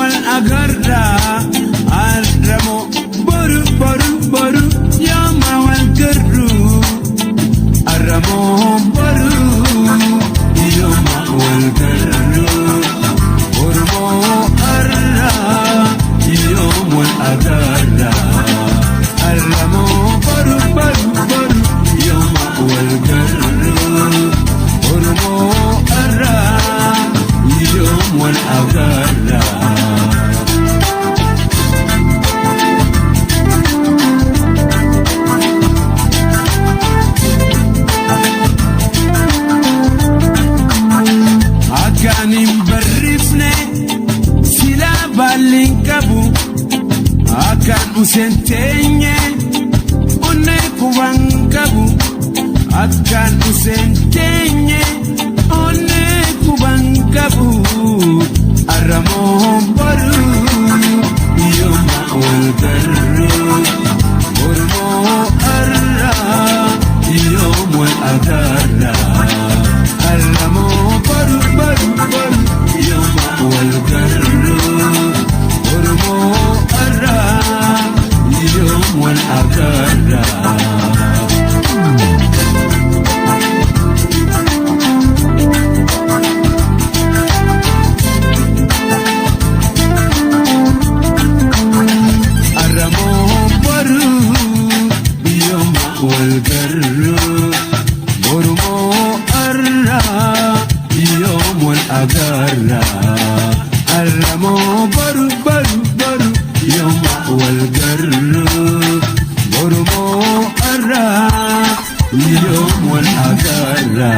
والأقرّا الرمو برو برو برو يوم والقرّو الرمو برو يوم والقرّو برمو الرّا يوم والأقرّا الرمو برو برو برو يوم والقرّو برمو الرّا يوم والأقرّا Akanin barrifne sila balin kabu akan usentenye one kuban kabu akan usentenye one kuban kabu aramo baru yoma walgaru ormo arra yom wal agarra aramo baru baru baru yoma walgaru ormo arra yom wal agarra agarra aramo baru baru baru yoma walgarru bormo arra yom wal agarra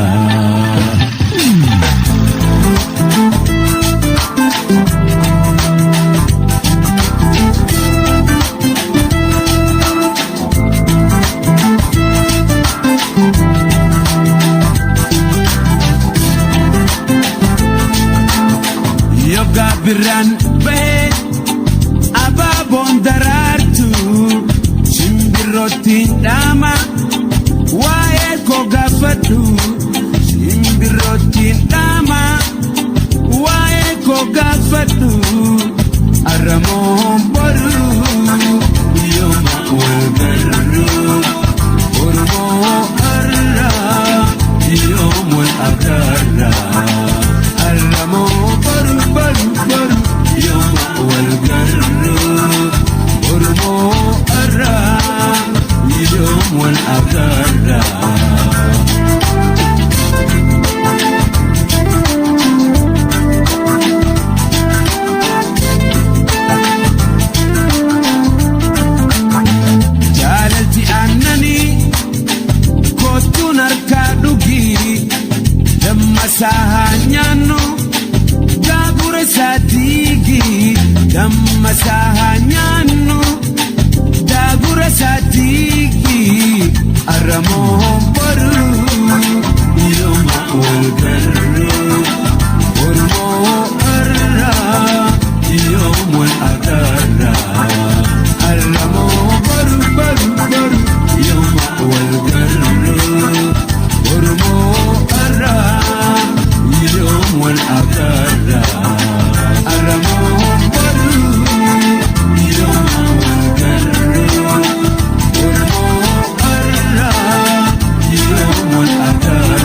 Biran be ababon darartu shimbirotin dama wae ko gafatu shimbirotin dama wae ko gafatu aramo baru yoma walgaru ormo arra yom wal agarra aramo baru baru baru yoma walgaru ormo arra yom wal agarra jaalalti annani kotun harka dhugi damma sahanyaanno gabure sadigi damma sahanyaanno gabure sadigi aramo baru yoma walgaru ormo arra yom wal agarra aramo baru baru baru yoma walgaru ormo arra yom wal agarra aramo baru yoma walgaru ormo arra yom wal agarra